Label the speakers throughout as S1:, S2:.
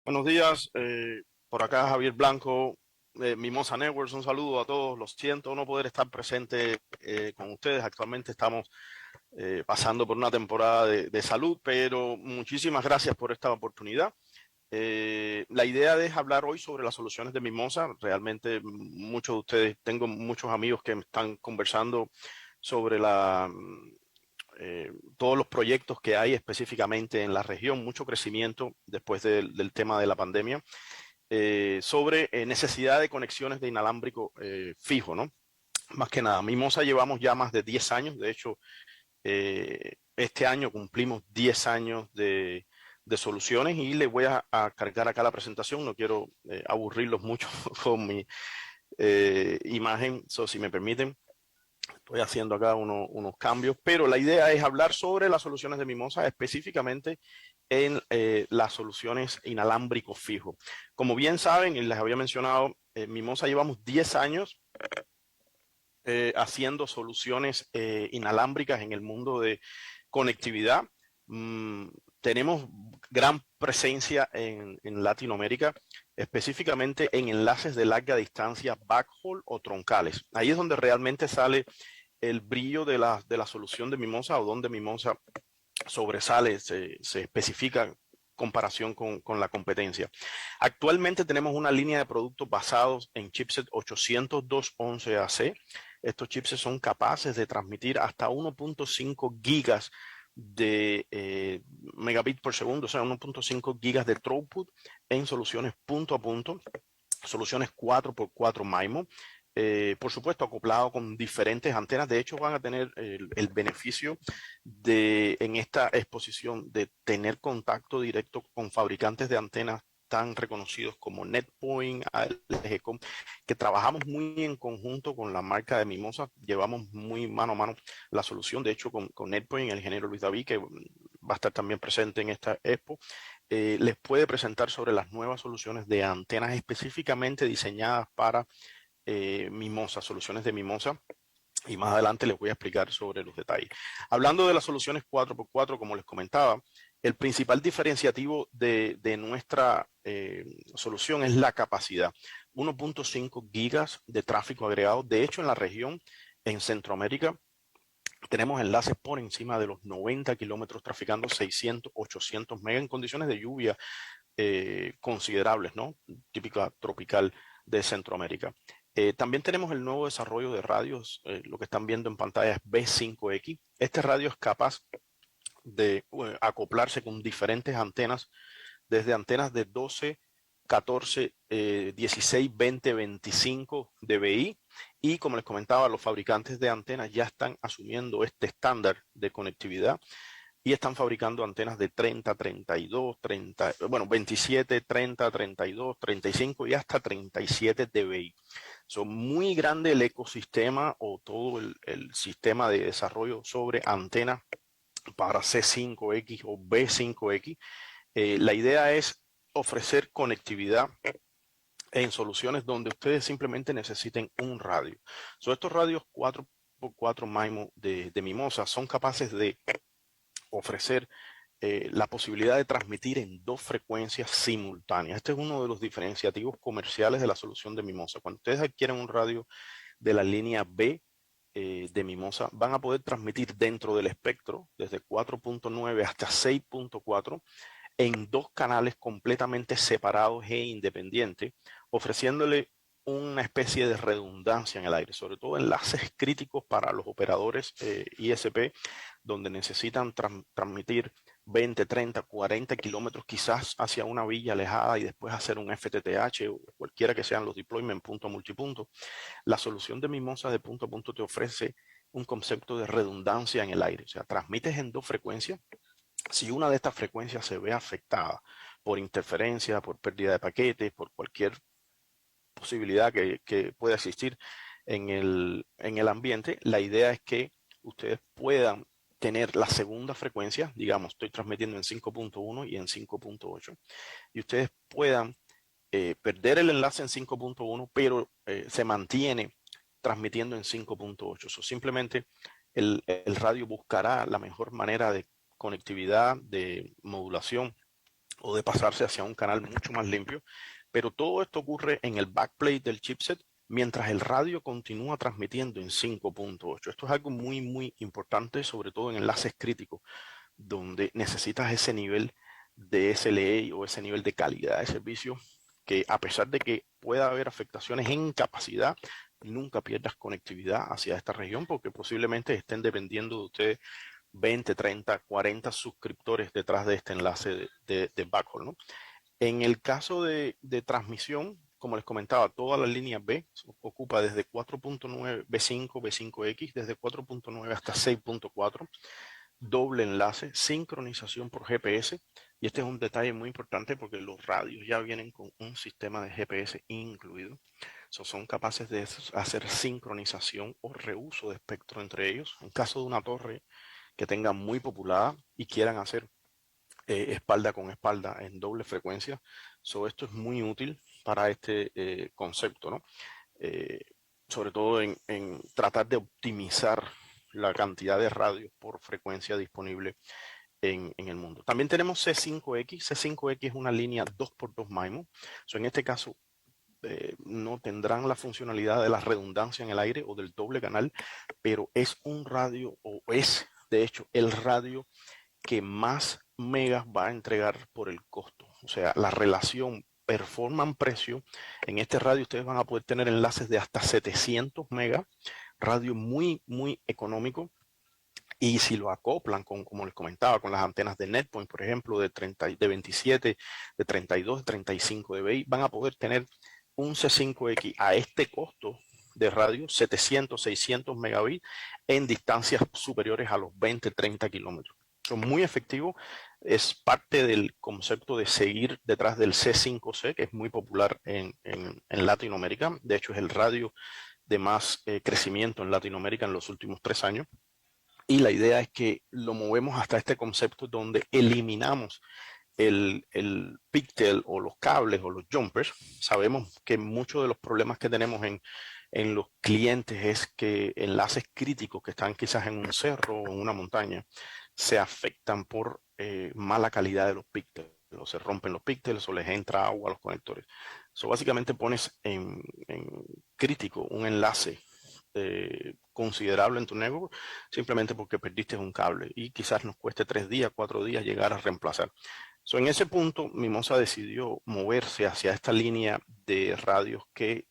S1: Buenos días, por acá Javier Blanco, Mimosa Networks, un saludo a todos. Lo siento no poder estar presente con ustedes. Actualmente estamos pasando por una temporada de salud, pero muchísimas gracias por esta oportunidad. La idea es hablar hoy sobre las soluciones de Mimosa. Realmente muchos de ustedes, tengo muchos amigos que me están conversando sobre todos los proyectos que hay específicamente en la región, mucho crecimiento después del tema de la pandemia, sobre necesidad de conexiones de inalámbrico fijo, ¿no? Más que nada, Mimosa llevamos ya más de 10 años, de hecho, este año cumplimos 10 años de soluciones y les voy a cargar acá la presentación, no quiero aburrirlos mucho con mi imagen, si me permiten. Estoy haciendo acá unos cambios, pero la idea es hablar sobre las soluciones de Mimosa, específicamente en las soluciones inalámbricos fijos. Como bien saben, y les había mencionado, Mimosa llevamos 10 años haciendo soluciones inalámbricas en el mundo de conectividad. Mm, Tenemos gran presencia en Latinoamérica, específicamente en enlaces de larga distancia, backhaul o troncales. Ahí es donde realmente sale el brillo de la solución de Mimosa, o donde Mimosa sobresale, se especifica comparación con la competencia. Actualmente tenemos una línea de productos basados en chipset 802.11ac. Estos chipsets son capaces de transmitir hasta 1.5 gigas de megabit por segundo, o sea, 1.5 gigas de throughput en soluciones punto a punto, soluciones 4x4 MIMO. Por supuesto, acoplado con diferentes antenas. De hecho, van a tener el beneficio de, en esta exposición, de tener contacto directo con fabricantes de antenas tan reconocidos como NetPoint, LGCOM, que trabajamos muy en conjunto con la marca de Mimosa. Llevamos muy mano a mano la solución. De hecho, con NetPoint, el ingeniero Luis David, que va a estar también presente en esta expo, les puede presentar sobre las nuevas soluciones de antenas específicamente diseñadas para Mimosa, soluciones de Mimosa. Y más adelante les voy a explicar sobre los detalles. Hablando de las soluciones 4x4, como les comentaba, el principal diferenciativo de nuestra solución es la capacidad. 1.5 gigas de tráfico agregado. De hecho, en la región, en Centroamérica, tenemos enlaces por encima de los 90 kilómetros, traficando 600, 800 megas en condiciones de lluvia considerables, ¿no? Típica tropical de Centroamérica. También tenemos el nuevo desarrollo de radios, lo que están viendo en pantalla es B5X. Este radio es capaz de acoplarse con diferentes antenas, desde antenas de 12, 14, 16, 20, 25 dBi. Y como les comentaba, los fabricantes de antenas ya están asumiendo este estándar de conectividad y están fabricando antenas de 30, 32, 30, bueno, 27, 30, 32, 35 y hasta 37 dBi. Son muy grande el ecosistema o todo el sistema de desarrollo sobre antenas para C5X o B5X. La idea es ofrecer conectividad en soluciones donde ustedes simplemente necesiten un radio. Estos radios 4x4 MIMO de Mimosa son capaces de ofrecer la posibilidad de transmitir en dos frecuencias simultáneas. Este es uno de los diferenciativos comerciales de la solución de Mimosa. Cuando ustedes adquieren un radio de la línea B de Mimosa, van a poder transmitir dentro del espectro desde 4.9 hasta 6.4 en dos canales completamente separados e independientes, ofreciéndole una especie de redundancia en el aire, sobre todo enlaces críticos para los operadores ISP, donde necesitan transmitir 20, 30, 40 kilómetros quizás hacia una villa alejada y después hacer un FTTH o cualquiera que sean los deployments punto a multipunto. La solución de Mimosa de punto a punto te ofrece un concepto de redundancia en el aire, o sea, transmites en dos frecuencias. Si una de estas frecuencias se ve afectada por interferencia, por pérdida de paquetes, por cualquier posibilidad que pueda existir en el ambiente, la idea es que ustedes puedan tener la segunda frecuencia, digamos, estoy transmitiendo en 5.1 y en 5.8, y ustedes puedan perder el enlace en 5.1, pero se mantiene transmitiendo en 5.8. Simplemente el radio buscará la mejor manera de conectividad, de modulación o de pasarse hacia un canal mucho más limpio, pero todo esto ocurre en el backplate del chipset mientras el radio continúa transmitiendo en 5.8. Esto es algo muy importante, sobre todo en enlaces críticos, donde necesitas ese nivel de SLA o ese nivel de calidad de servicio, que a pesar de que pueda haber afectaciones en capacidad, nunca pierdas conectividad hacia esta región, porque posiblemente estén dependiendo de ustedes 20, 30, 40 suscriptores detrás de este enlace de backhaul, ¿no? En el caso de transmisión, como les comentaba, toda la línea B ocupa desde 4.9, B5, B5X, desde 4.9 hasta 6.4, doble enlace, sincronización por GPS, y este es un detalle muy importante porque los radios ya vienen con un sistema de GPS incluido. Son capaces de hacer sincronización o reuso de espectro entre ellos. En caso de una torre que tengan muy populada y quieran hacer espalda con espalda en doble frecuencia. Esto es muy útil para este concepto, ¿no? Eh, sobre todo en tratar de optimizar la cantidad de radios por frecuencia disponible en el mundo. También tenemos C5X. C5X es una línea 2x2 MIMO. En este caso, no tendrán la funcionalidad de la redundancia en el aire o del doble canal, pero es un radio, o es de hecho el radio que más megas va a entregar por el costo. O sea, la relación performance-precio, en este radio ustedes van a poder tener enlaces de hasta 700 megas, radio muy económico. Y si lo acoplan con, como les comentaba, con las antenas de NetPoint, por ejemplo, de 27, de 32, de 35 dBi, van a poder tener un C5X a este costo de radio, 700, 600 megabits, en distancias superiores a los 20, 30 kilómetros. Son muy efectivos, es parte del concepto de seguir detrás del C5C, que es muy popular en Latinoamérica. De hecho, es el radio de más crecimiento en Latinoamérica en los últimos 3 años. Y la idea es que lo movemos hasta este concepto donde eliminamos el pigtail o los cables o los jumpers. Sabemos que muchos de los problemas que tenemos en los clientes es que enlaces críticos que están quizás en un cerro o en una montaña se afectan por mala calidad de los pigtails, o se rompen los pigtails o les entra agua a los conectores. Básicamente pones en crítico un enlace considerable en tu network simplemente porque perdiste un cable y quizás nos cueste 3 días, 4 días llegar a reemplazar. En ese punto, Mimosa decidió moverse hacia esta línea de radios que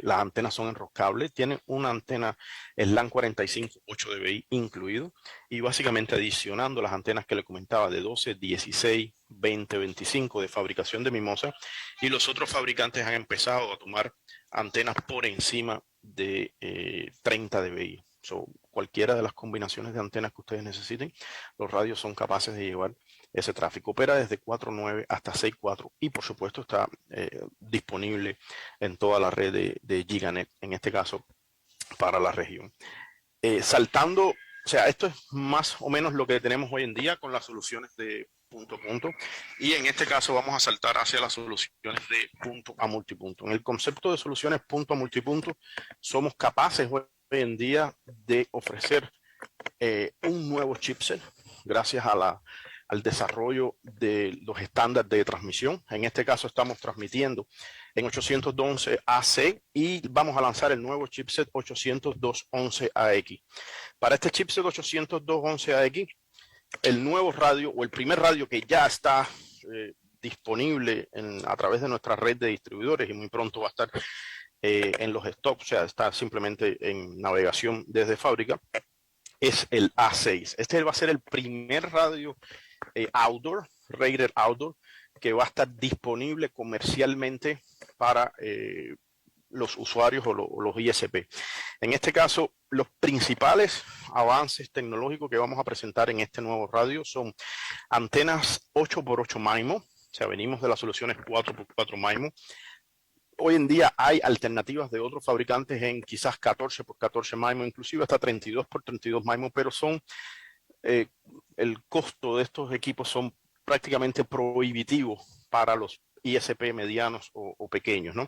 S1: las antenas son enroscables, tienen una antena SLAM 45 8 dBi incluido, y básicamente adicionando las antenas que le comentaba de 12, 16, 20, 25 de fabricación de Mimosa, y los otros fabricantes han empezado a tomar antenas por encima de 30 dBi. Cualquiera de las combinaciones de antenas que ustedes necesiten, los radios son capaces de llevar ese tráfico. Opera desde 4.9 hasta 6.4 y por supuesto está disponible en toda la red de Giganet, en este caso para la región. Saltando, o sea, esto es más o menos lo que tenemos hoy en día con las soluciones de punto a punto, y en este caso vamos a saltar hacia las soluciones de punto a multipunto. En el concepto de soluciones punto a multipunto, somos capaces hoy en día de ofrecer un nuevo chipset gracias al desarrollo de los estándares de transmisión. En este caso estamos transmitiendo en 802.11ac y vamos a lanzar el nuevo chipset 802.11ax. Para este chipset 802.11ax, el nuevo radio o el primer radio que ya está disponible a través de nuestra red de distribuidores y muy pronto va a estar en los stocks, o sea, está simplemente en navegación desde fábrica, es el A6. Este va a ser el primer radio outdoor, rated outdoor, que va a estar disponible comercialmente para los usuarios o los ISP. En este caso, los principales avances tecnológicos que vamos a presentar en este nuevo radio son antenas 8x8 MIMO, o sea, venimos de las soluciones 4x4 MIMO. Hoy en día hay alternativas de otros fabricantes en quizás 14x14 MIMO, inclusive hasta 32x32 MIMO, pero el costo de estos equipos son prácticamente prohibitivos para los ISP medianos o pequeños, ¿no?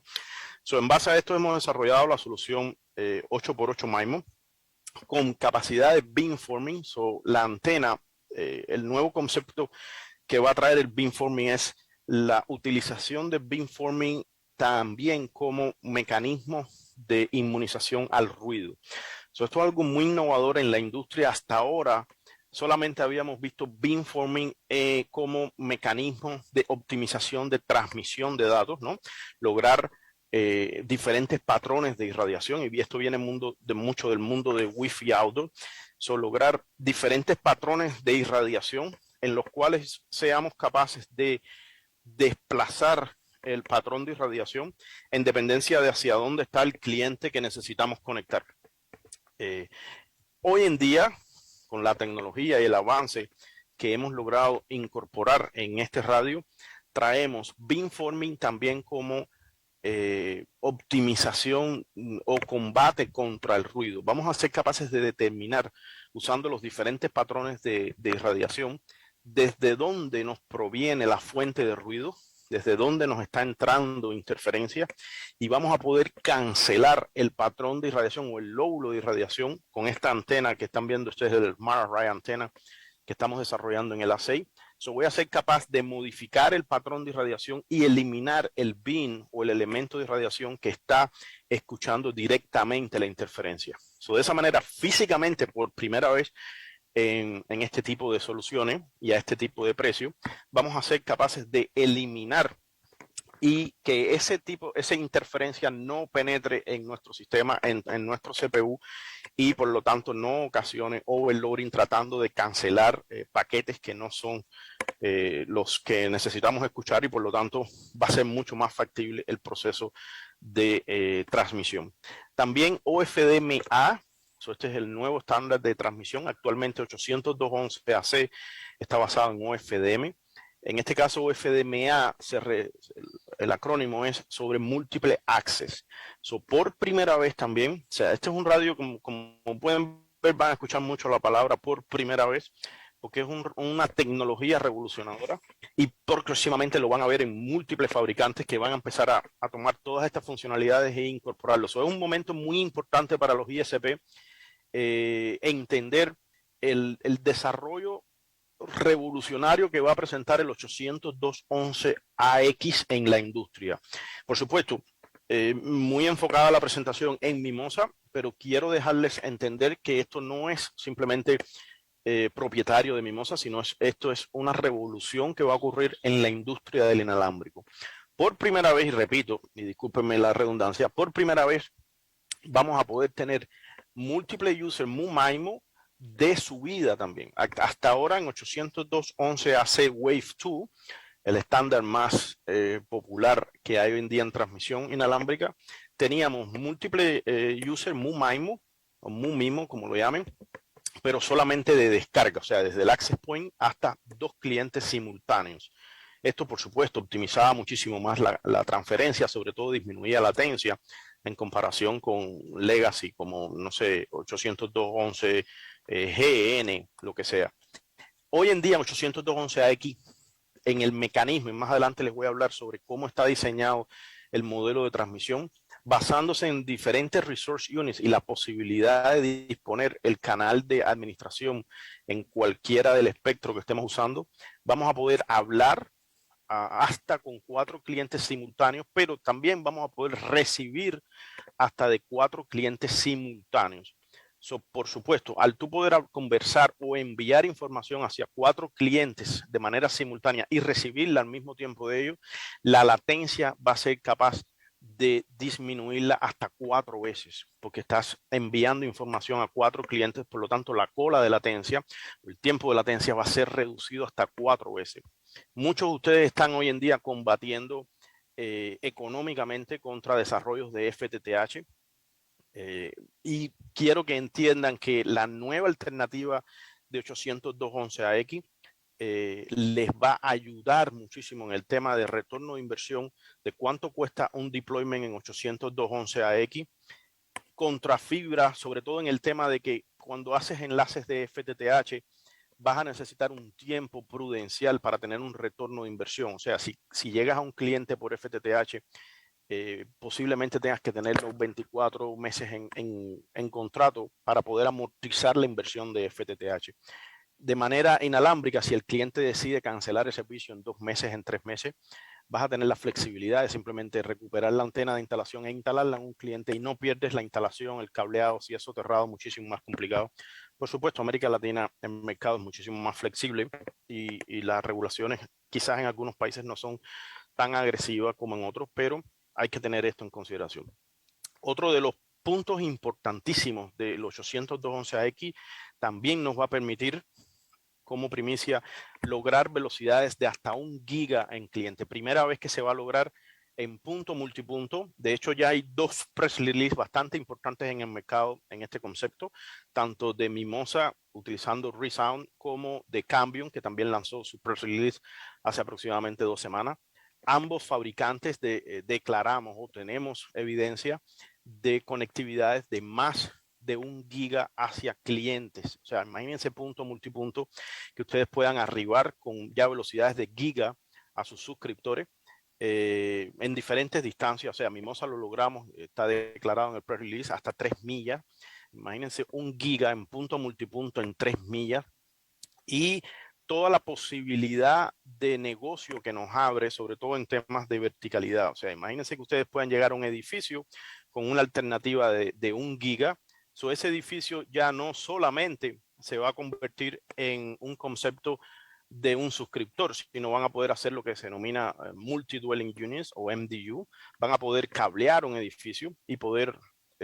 S1: En base a esto hemos desarrollado la solución 8x8 MIMO con capacidad de beamforming. La antena, el nuevo concepto que va a traer el beamforming es la utilización del beamforming también como mecanismo de inmunización al ruido. Esto es algo muy innovador en la industria. Hasta ahora solamente habíamos visto beamforming como mecanismo de optimización de transmisión de datos, ¿no? Lograr diferentes patrones de irradiación, y esto viene mucho del mundo de Wi-Fi outdoor. Lograr diferentes patrones de irradiación en los cuales seamos capaces de desplazar el patrón de irradiación en dependencia de hacia dónde está el cliente que necesitamos conectar. Hoy en día, con la tecnología y el avance que hemos logrado incorporar en este radio, traemos beamforming también como optimización o combate contra el ruido. Vamos a ser capaces de determinar, usando los diferentes patrones de irradiación, desde dónde nos proviene la fuente de ruido, desde dónde nos está entrando interferencia, y vamos a poder cancelar el patrón de irradiación o el lóbulo de irradiación con esta antena que están viendo ustedes, el Smart Array Antena que estamos desarrollando en el A6. Voy a ser capaz de modificar el patrón de irradiación y eliminar el beam o el elemento de irradiación que está escuchando directamente la interferencia. De esa manera, físicamente, por primera vez en este tipo de soluciones y a este tipo de precio, vamos a ser capaces de eliminar y que esa interferencia no penetre en nuestro sistema, en nuestro CPU, y por lo tanto no ocasione overloading tratando de cancelar paquetes que no son los que necesitamos escuchar, y por lo tanto va a ser mucho más factible el proceso de transmisión. También OFDMA, este es el nuevo estándar de transmisión. Actualmente 802.11ac está basado en OFDM. En este caso, OFDMA, el acrónimo es sobre Multiple Access. Por primera vez también, este es un radio, como pueden ver, van a escuchar mucho la palabra por primera vez, porque es una tecnología revolucionadora, y próximamente lo van a ver en múltiples fabricantes que van a empezar a tomar todas estas funcionalidades e incorporarlos. Es un momento muy importante para los ISP entender el desarrollo revolucionario que va a presentar el 802.11ax en la industria. Por supuesto, muy enfocada la presentación en Mimosa, pero quiero dejarles entender que esto no es simplemente propietario de Mimosa, sino esto es una revolución que va a ocurrir en la industria del inalámbrico. Por primera vez, y repito, y discúlpenme la redundancia, por primera vez vamos a poder tener múltiples users MU-MIMO de subida también. Hasta ahora en 802.11ac Wave 2, el estándar más popular que hay hoy en día en transmisión inalámbrica, teníamos múltiples users MU-MIMO o MU-MIMO, como lo llamen, pero solamente de descarga, o sea, desde el access point hasta 2 clientes simultáneos. Esto, por supuesto, optimizaba muchísimo más la transferencia, sobre todo disminuía latencia en comparación con Legacy, como, no sé, 802.11 GN, lo que sea. Hoy en día, 802.11ax, en el mecanismo, y más adelante les voy a hablar sobre cómo está diseñado el modelo de transmisión, basándose en diferentes resource units y la posibilidad de disponer el canal de administración en cualquiera del espectro que estemos usando, vamos a poder hablar hasta con 4 clientes simultáneos, pero también vamos a poder recibir hasta de 4 clientes simultáneos. Por supuesto, al tú poder conversar o enviar información hacia 4 clientes de manera simultánea y recibirla al mismo tiempo de ellos, la latencia va a ser capaz de disminuirla hasta 4 veces, porque estás enviando información a 4 clientes, por lo tanto la cola de latencia, el tiempo de latencia va a ser reducido hasta 4 veces. Muchos de ustedes están hoy en día combatiendo económicamente contra desarrollos de FTTH, y quiero que entiendan que la nueva alternativa de 802.11ax les va a ayudar muchísimo en el tema de retorno de inversión, de cuánto cuesta un deployment en 802.11ax contra fibra, sobre todo en el tema de que cuando haces enlaces de FTTH vas a necesitar un tiempo prudencial para tener un retorno de inversión. O sea, si llegas a un cliente por FTTH, posiblemente tengas que tener los 24 meses en contrato para poder amortizar la inversión de FTTH. de manera inalámbrica, si el cliente decide cancelar el servicio en 2 meses, en 3 meses, vas a tener la flexibilidad de simplemente recuperar la antena de instalación e instalarla en un cliente y no pierdes la instalación, el cableado, si es soterrado, muchísimo más complicado. Por supuesto, América Latina en mercado es muchísimo más flexible y las regulaciones quizás en algunos países no son tan agresivas como en otros, pero hay que tener esto en consideración. Otro de los puntos importantísimos del 802.11ax también nos va a permitir como primicia lograr velocidades de hasta 1 giga en cliente. Primera vez que se va a lograr en punto multipunto. De hecho, ya hay 2 press releases bastante importantes en el mercado en este concepto, tanto de Mimosa utilizando Resound como de Cambium, que también lanzó su press release hace aproximadamente 2 semanas. Ambos fabricantes declaramos o tenemos evidencia de conectividades de más de 1 giga hacia clientes. O sea, imagínense punto multipunto que ustedes puedan arribar con ya velocidades de giga a sus suscriptores en diferentes distancias. O sea, Mimosa lo logramos, está declarado en el press release hasta 3 millas. Imagínense 1 giga en punto multipunto en 3 millas. Y toda la posibilidad de negocio que nos abre, sobre todo en temas de verticalidad. O sea, imagínense que ustedes puedan llegar a un edificio con una alternativa de 1 giga. So, ese edificio ya no solamente se va a convertir en un concepto de un suscriptor, sino van a poder hacer lo que se denomina Multi-Dwelling Units o MDU. Van a poder cablear un edificio y poder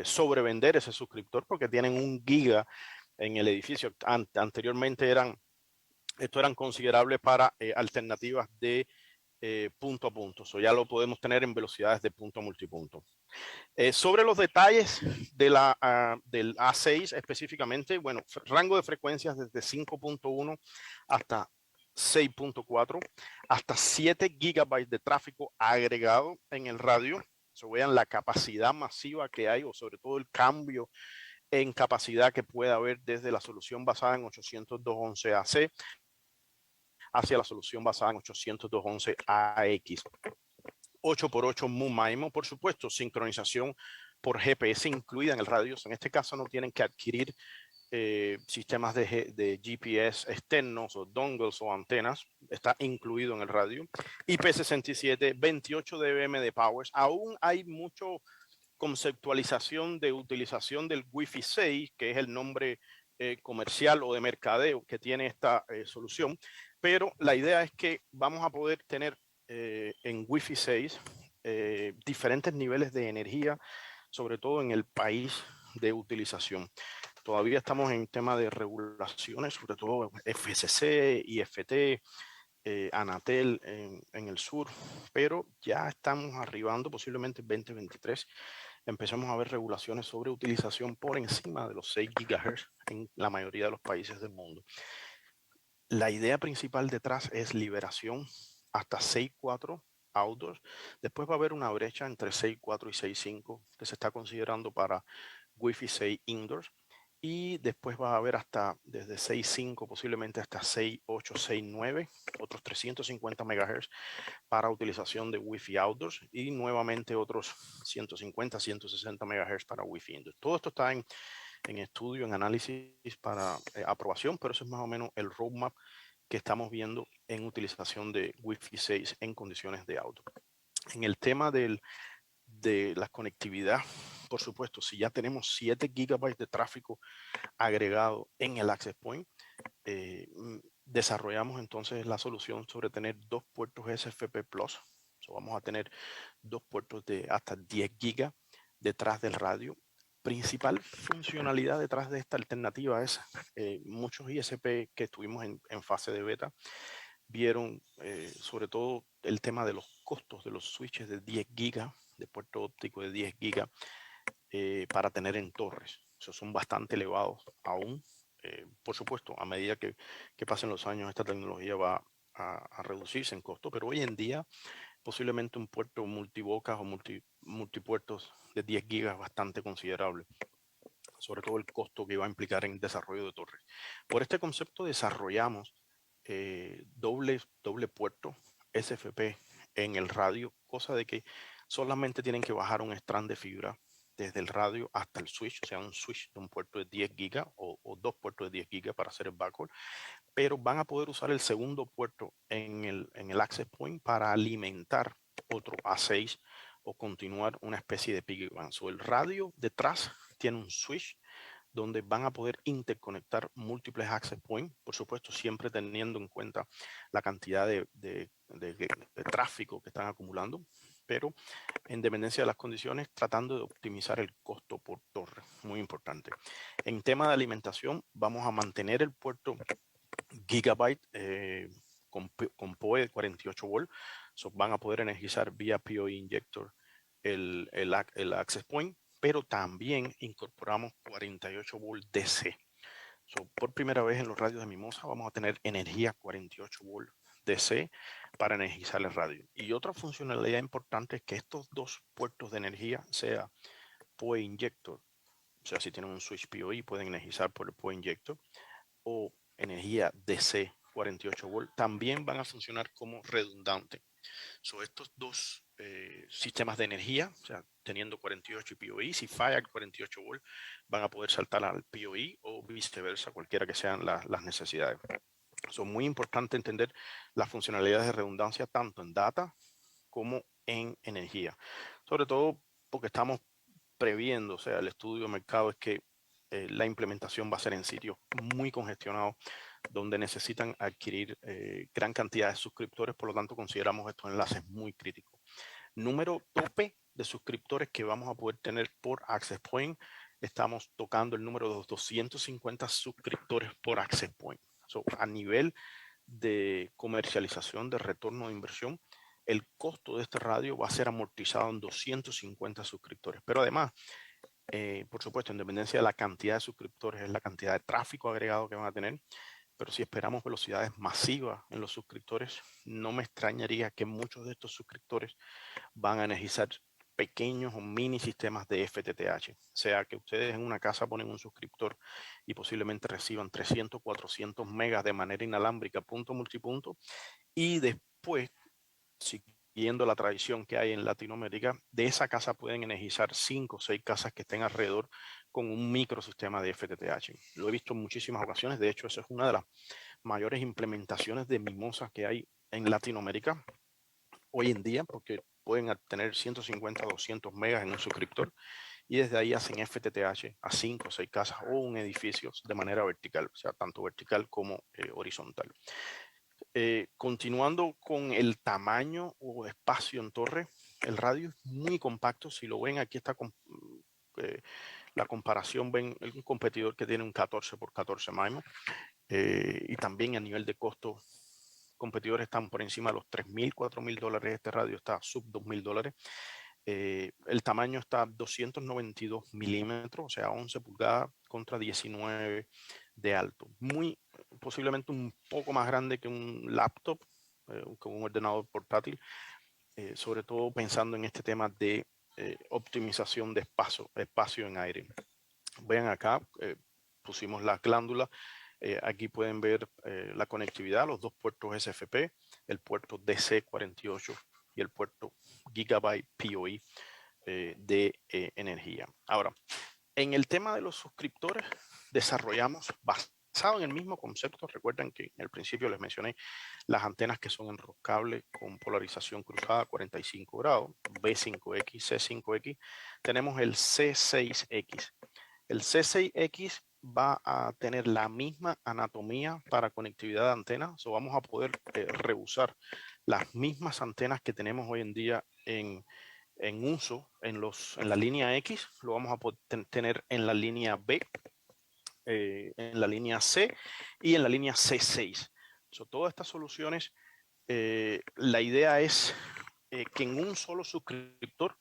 S1: sobrevender ese suscriptor porque tienen 1 giga en el edificio. Anteriormente esto eran considerables para alternativas de punto a punto. So ya lo podemos tener en velocidades de punto a multipunto. Sobre los detalles de del A6 específicamente, bueno, rango de frecuencias desde 5.1 hasta 6.4, hasta 7 gigabytes de tráfico agregado en el radio. So, vean la capacidad masiva que hay o sobre todo el cambio en capacidad que puede haber desde la solución basada en 802.11ac hacia la solución basada en 802.11ax. 8x8 MU-MIMO, por supuesto, sincronización por GPS incluida en el radio. En este caso no tienen que adquirir sistemas de GPS externos o dongles o antenas. Está incluido en el radio. IP67, 28 dBm de powers. Aún hay mucho conceptualización de utilización del Wi-Fi 6, que es el nombre comercial o de mercadeo que tiene esta solución, pero la idea es que vamos a poder tener en Wi-Fi 6 diferentes niveles de energía, sobre todo en el país de utilización. Todavía estamos en tema de regulaciones, sobre todo FCC, IFT, Anatel en el sur, pero ya estamos arribando posiblemente en 2023. Empezamos a ver regulaciones sobre utilización por encima de los 6 GHz en la mayoría de los países del mundo. La idea principal detrás es liberación hasta 6.4 outdoors. Después va a haber una brecha entre 6.4 y 6.5 que se está considerando para Wi-Fi 6 indoors. Y después va a haber hasta desde 6.5 posiblemente hasta 6.8, 6.9, otros 350 MHz para utilización de Wi-Fi outdoors y nuevamente otros 150, 160 MHz para Wi-Fi indoors. Todo esto está en estudio, en análisis para aprobación, pero eso es más o menos el roadmap que estamos viendo en utilización de Wi-Fi 6 en condiciones de outdoor. En el tema de la conectividad, por supuesto, si ya tenemos 7 gigabytes de tráfico agregado en el access point, desarrollamos entonces la solución sobre tener 2 puertos SFP Plus. Vamos a tener 2 puertos de hasta 10 gigas detrás del radio. Principal funcionalidad detrás de esta alternativa es muchos ISP que estuvimos en fase de beta vieron sobre todo el tema de los costos de los switches de 10 gigas, de puerto óptico de 10 gigas para tener en torres. Esos son bastante elevados aún. Por supuesto, a medida que pasen los años, esta tecnología va a reducirse en costo, pero hoy en día posiblemente un puerto multibocas o multipuertos de 10 gigas es bastante considerable, sobre todo el costo que va a implicar en desarrollo de torres. Por este concepto desarrollamos doble puerto SFP en el radio, cosa de que solamente tienen que bajar un strand de fibra desde el radio hasta el switch, o sea, un switch de un puerto de 10 gigas o 2 puertos de 10 gigas para hacer el backward. pero van a poder usar el segundo puerto en el access point para alimentar otro A6 o continuar una especie de piggy bank. So, el radio detrás tiene un switch donde van a poder interconectar múltiples access points, por supuesto siempre teniendo en cuenta la cantidad de tráfico que están acumulando, pero en dependencia de las condiciones, tratando de optimizar el costo por torre, muy importante. En tema de alimentación, vamos a mantener el puerto Gigabyte con PoE de 48 volts, so van a poder energizar vía PoE Injector el access point, pero también incorporamos 48 volts DC. So, por primera vez en los radios de Mimosa vamos a tener energía 48 volts DC para energizar el radio. Y otra funcionalidad importante es que estos dos puertos de energía, sea PoE Injector, o sea, si tienen un switch PoE pueden energizar por el PoE Injector, o energía DC 48 volts, también van a funcionar como redundante. So, estos dos sistemas de energía, o sea, teniendo 48 y PoE, si falla el 48 volts, van a poder saltar al PoE o viceversa, cualquiera que sean las necesidades. Son muy importante entender las funcionalidades de redundancia tanto en data como en energía. Sobre todo porque estamos previendo, o sea, el estudio de mercado es que la implementación va a ser en sitios muy congestionados donde necesitan adquirir gran cantidad de suscriptores, por lo tanto consideramos estos enlaces muy críticos. Número tope de suscriptores que vamos a poder tener por Access Point, estamos tocando el número de 250 suscriptores por Access Point. So, a nivel de comercialización, de retorno de inversión, el costo de este radio va a ser amortizado en 250 suscriptores. Pero además, por supuesto, en dependencia de la cantidad de suscriptores, es la cantidad de tráfico agregado que van a tener. Pero si esperamos velocidades masivas en los suscriptores, no me extrañaría que muchos de estos suscriptores van a energizar pequeños o mini sistemas de FTTH. O sea, que ustedes en una casa ponen un suscriptor y posiblemente reciban 300, 400 megas de manera inalámbrica, punto multipunto, y después, siguiendo la tradición que hay en Latinoamérica, de esa casa pueden energizar 5 o 6 casas que estén alrededor con un microsistema de FTTH. Lo he visto en muchísimas ocasiones, de hecho, esa es una de las mayores implementaciones de Mimosa que hay en Latinoamérica hoy en día, porque pueden tener 150 o 200 megas en un suscriptor y desde ahí hacen FTTH a 5 o 6 casas o un edificio de manera vertical, o sea, tanto vertical como horizontal. Continuando con el tamaño o espacio en torre, el radio es muy compacto. Si lo ven, aquí está con, la comparación, ven un competidor que tiene un 14 por 14 MIMO, y también a nivel de costo, competidores están por encima de los $3,000, $4,000. Este radio está sub $2,000. El tamaño está 292 milímetros, o sea, 11 pulgadas contra 19 de alto. Muy posiblemente un poco más grande que un laptop, que un ordenador portátil, sobre todo pensando en este tema de optimización de espacio en aire. Vean acá, pusimos la glándula. Aquí pueden ver la conectividad, los dos puertos SFP, el puerto DC48 y el puerto Gigabyte PoE de energía. Ahora, en el tema de los suscriptores, desarrollamos basado en el mismo concepto. Recuerden que en el principio les mencioné las antenas que son enroscables con polarización cruzada 45 grados, B5X, C5X. Tenemos el C6X. El C6X va a tener la misma anatomía para conectividad de antenas, so vamos a poder reusar las mismas antenas que tenemos hoy en día en uso en la línea X, lo vamos a poder tener en la línea B, en la línea C y en la línea C6. So, todas estas soluciones, la idea es que en un solo suscriptor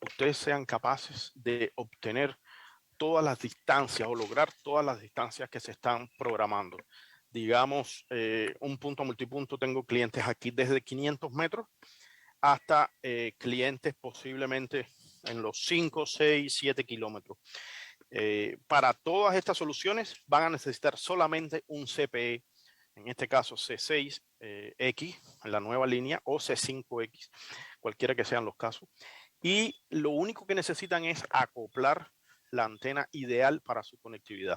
S1: ustedes sean capaces de obtener todas las distancias o lograr todas las distancias que se están programando. Digamos, un punto a multipunto, tengo clientes aquí desde 500 metros hasta clientes posiblemente en los 5, 6, 7 kilómetros. Para todas estas soluciones van a necesitar solamente un CPE, en este caso C6X, en la nueva línea, o C5X, cualquiera que sean los casos. Y lo único que necesitan es acoplar la antena ideal para su conectividad.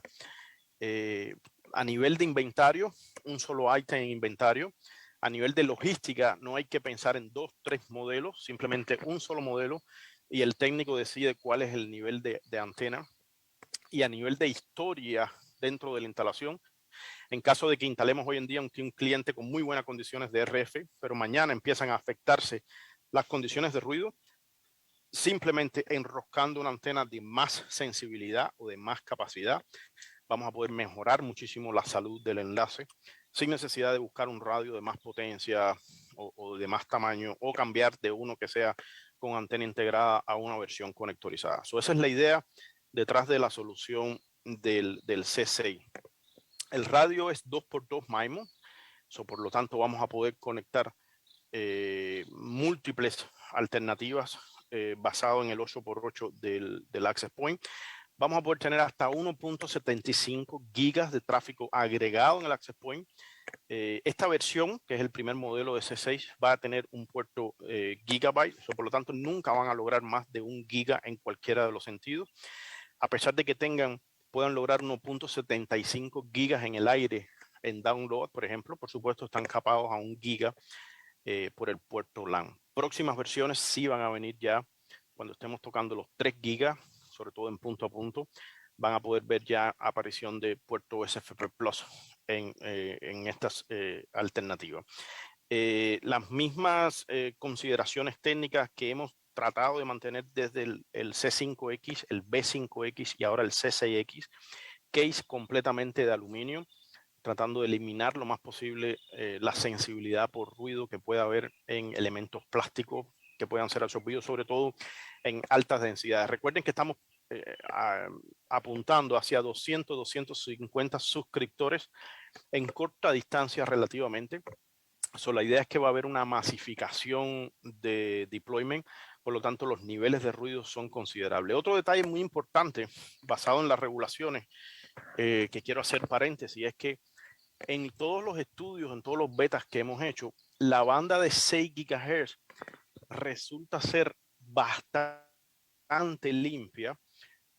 S1: A nivel de inventario, un solo ítem en inventario. A nivel de logística, no hay que pensar en 2, 3 modelos, simplemente un solo modelo y el técnico decide cuál es el nivel de antena. Y a nivel de historia dentro de la instalación, en caso de que instalemos hoy en día un cliente con muy buenas condiciones de RF, pero mañana empiezan a afectarse las condiciones de ruido, simplemente enroscando una antena de más sensibilidad o de más capacidad, vamos a poder mejorar muchísimo la salud del enlace sin necesidad de buscar un radio de más potencia o de más tamaño o cambiar de uno que sea con antena integrada a una versión conectorizada. Esa es la idea detrás de la solución del C6. El radio es 2x2 MIMO, por lo tanto vamos a poder conectar múltiples alternativas basado en el 8x8 del Access Point. Vamos a poder tener hasta 1.75 gigas de tráfico agregado en el Access Point. Esta versión, que es el primer modelo de C6, va a tener un puerto gigabyte, por lo tanto nunca van a lograr más de 1 giga en cualquiera de los sentidos. A pesar de que puedan lograr 1.75 gigas en el aire en download, por ejemplo, por supuesto están capados a 1 giga por el puerto LAN. Próximas versiones sí van a venir ya cuando estemos tocando los 3 gigas, sobre todo en punto a punto, van a poder ver ya aparición de puerto SFP Plus en estas alternativas. Las mismas consideraciones técnicas que hemos tratado de mantener desde el C5X, el B5X y ahora el C6X, case completamente de aluminio, tratando de eliminar lo más posible la sensibilidad por ruido que pueda haber en elementos plásticos que puedan ser absorbidos, sobre todo en altas densidades. Recuerden que estamos apuntando hacia 200, 250 suscriptores en corta distancia relativamente. La idea es que va a haber una masificación de deployment, por lo tanto los niveles de ruido son considerables. Otro detalle muy importante basado en las regulaciones que quiero hacer paréntesis es que en todos los estudios, en todos los betas que hemos hecho, la banda de 6 GHz resulta ser bastante limpia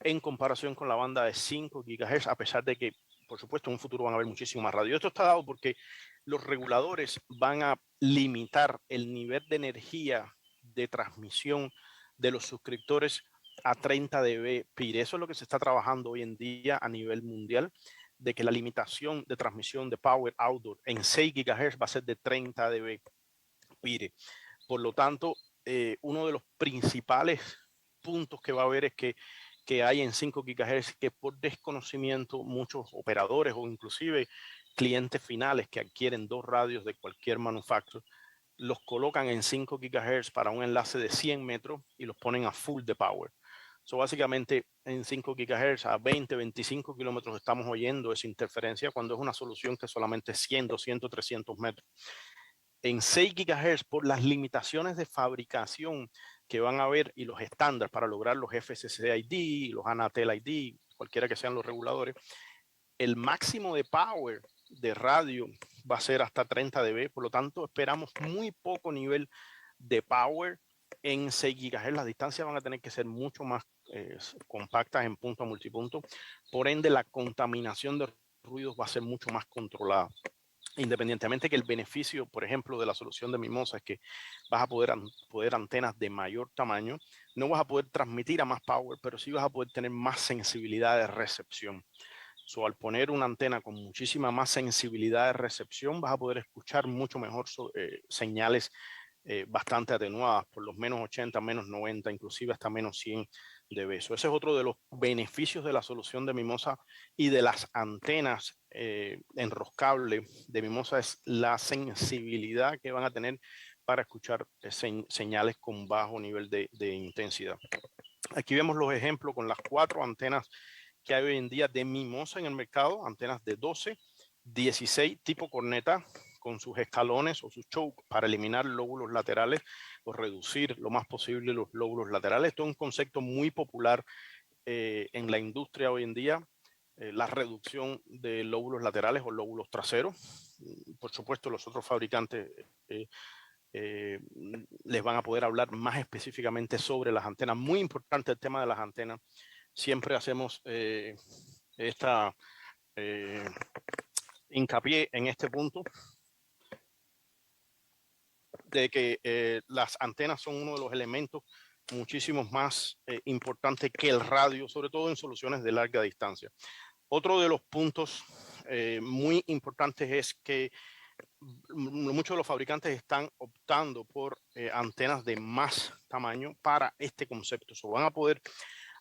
S1: en comparación con la banda de 5 GHz, a pesar de que, por supuesto, en un futuro van a haber muchísimo más radio. Esto está dado porque los reguladores van a limitar el nivel de energía de transmisión de los suscriptores a 30 dB PIR. Eso es lo que se está trabajando hoy en día a nivel mundial, de que la limitación de transmisión de power outdoor en 6 GHz va a ser de 30 dB PIR. Por lo tanto, uno de los principales puntos que va a haber es que hay en 5 GHz que por desconocimiento muchos operadores o inclusive clientes finales que adquieren 2 radios de cualquier manufacturer los colocan en 5 GHz para un enlace de 100 metros y los ponen a full de power. Básicamente en 5 GHz a 20, 25 kilómetros estamos oyendo esa interferencia cuando es una solución que solamente 100, 200, 300 metros. En 6 GHz, por las limitaciones de fabricación que van a haber y los estándares para lograr los FCC-ID, los Anatel-ID, cualquiera que sean los reguladores, el máximo de power de radio va a ser hasta 30 dB, por lo tanto esperamos muy poco nivel de power en 6 GHz. Las distancias van a tener que ser mucho más compactas en punto a multipunto, por ende la contaminación de ruidos va a ser mucho más controlada. Independientemente que el beneficio, por ejemplo, de la solución de Mimosa es que vas a poder antenas de mayor tamaño, no vas a poder transmitir a más power, pero sí vas a poder tener más sensibilidad de recepción. Al poner una antena con muchísima más sensibilidad de recepción, vas a poder escuchar mucho mejor señales bastante atenuadas, por los menos 80, menos 90, inclusive hasta menos 100 dB. Ese es otro de los beneficios de la solución de Mimosa y de las antenas enroscable de Mimosa, es la sensibilidad que van a tener para escuchar señales con bajo nivel de intensidad. Aquí vemos los ejemplos con las 4 antenas que hay hoy en día de Mimosa en el mercado, antenas de 12, 16 tipo corneta con sus escalones o sus choke para eliminar lóbulos laterales o reducir lo más posible los lóbulos laterales. Esto es un concepto muy popular en la industria hoy en día, la reducción de lóbulos laterales o lóbulos traseros. Por supuesto, los otros fabricantes les van a poder hablar más específicamente sobre las antenas. Muy importante el tema de las antenas. Siempre hacemos esta hincapié en este punto de que las antenas son uno de los elementos muchísimo más importantes que el radio, sobre todo en soluciones de larga distancia. Otro de los puntos muy importantes es que muchos de los fabricantes están optando por antenas de más tamaño para este concepto. Van a poder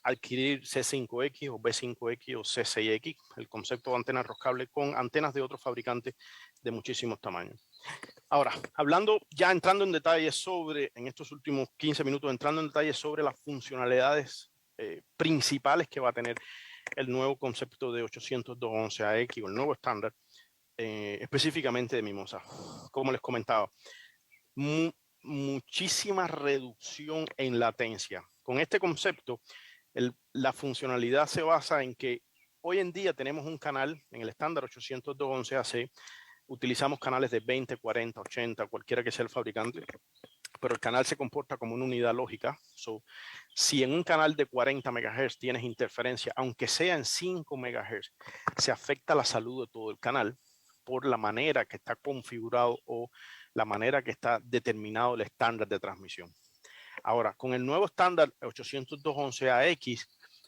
S1: adquirir C5X o B5X o C6X, el concepto de antena enroscable, con antenas de otros fabricantes de muchísimos tamaños. Ahora, entrando en detalle en estos últimos 15 minutos, entrando en detalle sobre las funcionalidades principales que va a tener el nuevo concepto de 802.11ax o el nuevo estándar, específicamente de Mimosa. Como les comentaba, muchísima reducción en latencia. Con este concepto, la funcionalidad se basa en que hoy en día tenemos un canal en el estándar 802.11ac. Utilizamos canales de 20, 40, 80, cualquiera que sea el fabricante, pero el canal se comporta como una unidad lógica. Si en un canal de 40 MHz tienes interferencia, aunque sea en 5 MHz, se afecta la salud de todo el canal por la manera que está configurado o la manera que está determinado el estándar de transmisión. Ahora, con el nuevo estándar 802.11ax,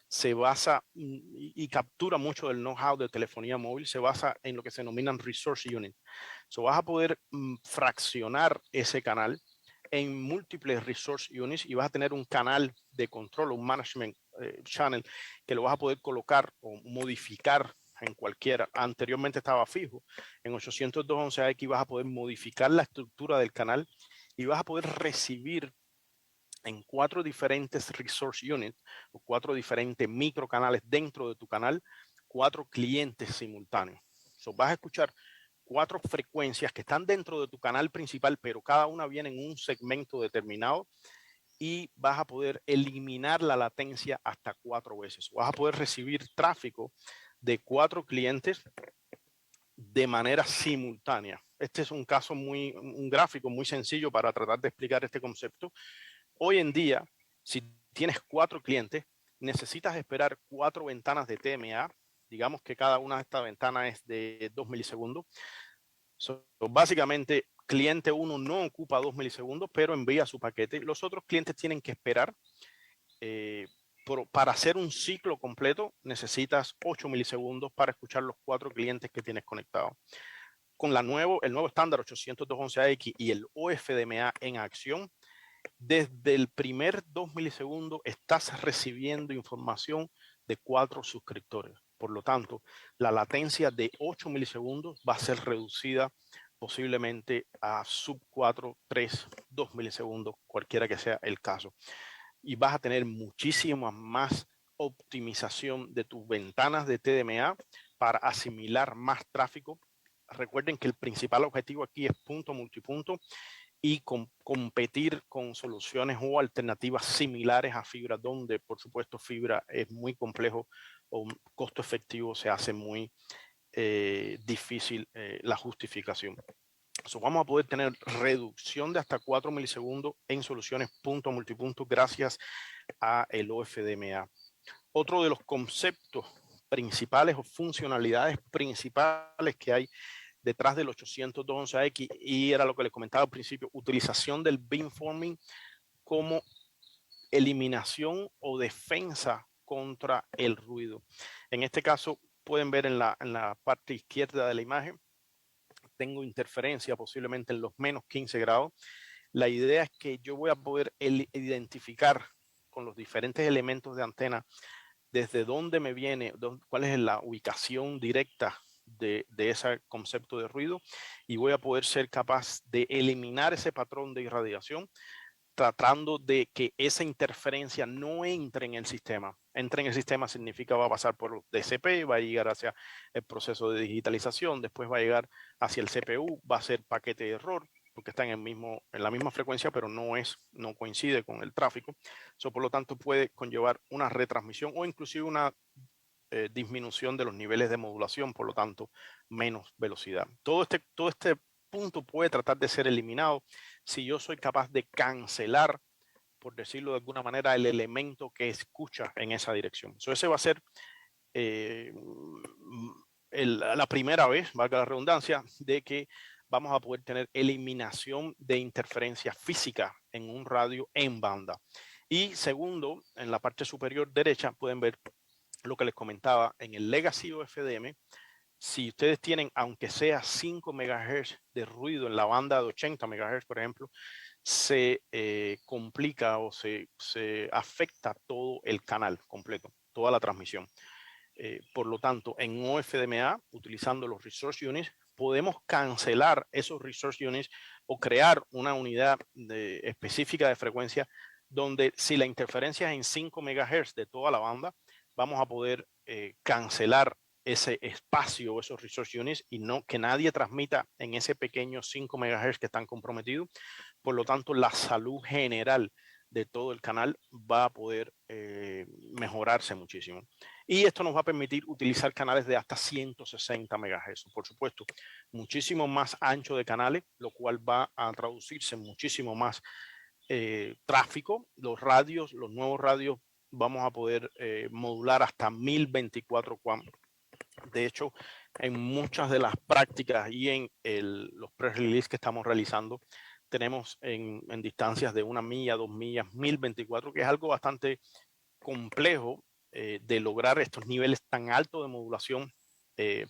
S1: se basa y captura mucho del know-how de telefonía móvil, se basa en lo que se denominan resource unit. Vas a poder fraccionar ese canal en múltiples resource units y vas a tener un canal de control, un management channel, que lo vas a poder colocar o modificar en cualquiera. Anteriormente estaba fijo. En 802.11ax vas a poder modificar la estructura del canal y vas a poder recibir en 4 diferentes resource units o 4 diferentes microcanales dentro de tu canal, 4 clientes simultáneos. Vas a escuchar 4 frecuencias que están dentro de tu canal principal, pero cada una viene en un segmento determinado y vas a poder eliminar la latencia hasta 4 veces. Vas a poder recibir tráfico de 4 clientes de manera simultánea. Este es un gráfico muy sencillo para tratar de explicar este concepto. Hoy en día, si tienes 4 clientes, necesitas esperar 4 ventanas de TMA. Digamos que cada una de estas ventanas es de 2 milisegundos. Básicamente, cliente 1 no ocupa 2 milisegundos, pero envía su paquete. Los otros clientes tienen que esperar. Para hacer un ciclo completo, necesitas 8 milisegundos para escuchar los 4 clientes que tienes conectados. Con el nuevo estándar 802.11ax y el OFDMA en acción, desde el primer 2 milisegundos estás recibiendo información de 4 suscriptores. Por lo tanto, la latencia de 8 milisegundos va a ser reducida posiblemente a sub 4, 3, 2 milisegundos, cualquiera que sea el caso. Y vas a tener muchísima más optimización de tus ventanas de TDMA para asimilar más tráfico. Recuerden que el principal objetivo aquí es punto multipunto y competir con soluciones o alternativas similares a fibra, donde por supuesto fibra es muy complejo o costo efectivo, se hace muy difícil la justificación. Vamos a poder tener reducción de hasta 4 milisegundos en soluciones punto multipunto gracias a el OFDMA. Otro de los conceptos principales o funcionalidades principales que hay detrás del 802.11ax, y era lo que les comentaba al principio, utilización del beamforming como eliminación o defensa contra el ruido. En este caso, pueden ver en la parte izquierda de la imagen, tengo interferencia posiblemente en los menos 15 grados. La idea es que yo voy a poder identificar con los diferentes elementos de antena desde dónde me viene, cuál es la ubicación directa de ese concepto de ruido, y voy a poder ser capaz de eliminar ese patrón de irradiación tratando de que esa interferencia no entre en el sistema. Entre en el sistema significa va a pasar por DCP, va a llegar hacia el proceso de digitalización, después va a llegar hacia el CPU, va a ser paquete de error, porque está en la misma frecuencia, pero no coincide con el tráfico. Por lo tanto, puede conllevar una retransmisión o inclusive una disminución de los niveles de modulación, por lo tanto, menos velocidad. Todo este punto puede tratar de ser eliminado si yo soy capaz de cancelar, por decirlo de alguna manera, el elemento que escucha en esa dirección. Ese va a ser la primera vez, valga la redundancia, de que vamos a poder tener eliminación de interferencia física en un radio en banda. Y segundo, en la parte superior derecha pueden ver lo que les comentaba en el Legacy OFDM. Si ustedes tienen, aunque sea 5 MHz de ruido en la banda de 80 MHz, por ejemplo, se complica o se afecta todo el canal completo, toda la transmisión. Por lo tanto, en OFDMA, utilizando los Resource Units, podemos cancelar esos Resource Units o crear una unidad específica de frecuencia donde si la interferencia es en 5 MHz de toda la banda, vamos a poder cancelar ese espacio, esos Resource Units, y no que nadie transmita en ese pequeño 5 MHz que están comprometidos. Por lo tanto, la salud general de todo el canal va a poder mejorarse muchísimo. Y esto nos va a permitir utilizar canales de hasta 160 MHz. Por supuesto, muchísimo más ancho de canales, lo cual va a traducirse en muchísimo más tráfico. Los radios, los nuevos radios, vamos a poder modular hasta 1024 QAM. De hecho, en muchas de las prácticas y en los press release que estamos realizando, tenemos en distancias de 1 milla, 2 millas, 1024, que es algo bastante complejo de lograr estos niveles tan altos de modulación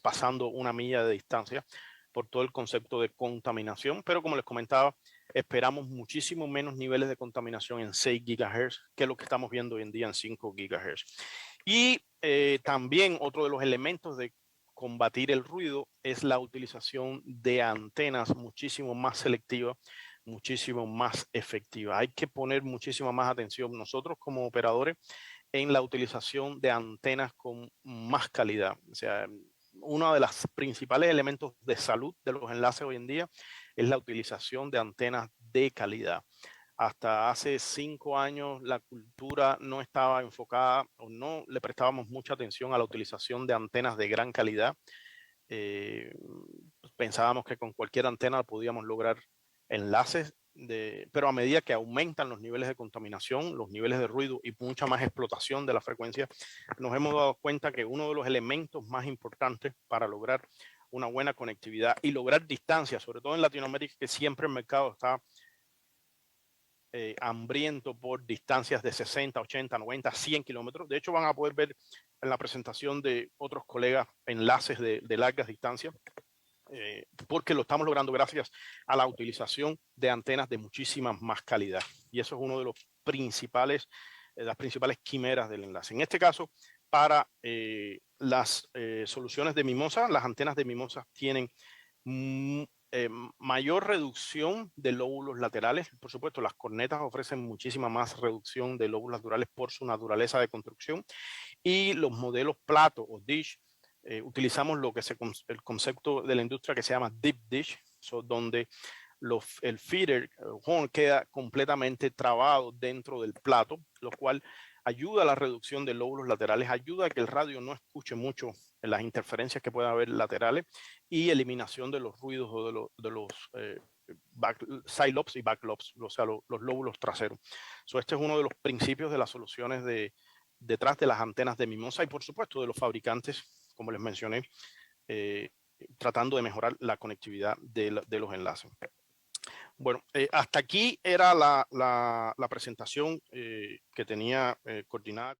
S1: pasando 1 milla de distancia por todo el concepto de contaminación. Pero como les comentaba, esperamos muchísimo menos niveles de contaminación en 6 GHz que lo que estamos viendo hoy en día en 5 GHz. Y también otro de los elementos de combatir el ruido es la utilización de antenas muchísimo más selectivas, muchísimo más efectiva. Hay que poner muchísima más atención nosotros como operadores en la utilización de antenas con más calidad. O sea, uno de los principales elementos de salud de los enlaces hoy en día es la utilización de antenas de calidad. Hasta hace 5 años la cultura no estaba enfocada o no le prestábamos mucha atención a la utilización de antenas de gran calidad. Pensábamos que con cualquier antena podíamos lograr enlaces, pero a medida que aumentan los niveles de contaminación, los niveles de ruido y mucha más explotación de la frecuencia, nos hemos dado cuenta que uno de los elementos más importantes para lograr una buena conectividad y lograr distancia, sobre todo en Latinoamérica, que siempre el mercado está hambriento por distancias de 60, 80, 90, 100 kilómetros. De hecho, van a poder ver en la presentación de otros colegas enlaces de largas distancias, porque lo estamos logrando gracias a la utilización de antenas de muchísima más calidad. Y eso es uno de los principales, las principales quimeras del enlace. En este caso, para las soluciones de Mimosa, las antenas de Mimosa tienen mayor reducción de lóbulos laterales. Por supuesto, las cornetas ofrecen muchísima más reducción de lóbulos laterales por su naturaleza de construcción. Y los modelos plato o dish, utilizamos lo que el concepto de la industria que se llama deep dish, donde el feeder horn queda completamente trabado dentro del plato, lo cual ayuda a la reducción de lóbulos laterales, ayuda a que el radio no escuche mucho las interferencias que pueda haber laterales y eliminación de los ruidos o de los side lobes y back lobes, o sea, los lóbulos traseros. Este es uno de los principios de las soluciones detrás de las antenas de Mimosa y por supuesto de los fabricantes, como les mencioné, tratando de mejorar la conectividad de los enlaces. Bueno, hasta aquí era la presentación que tenía coordinada.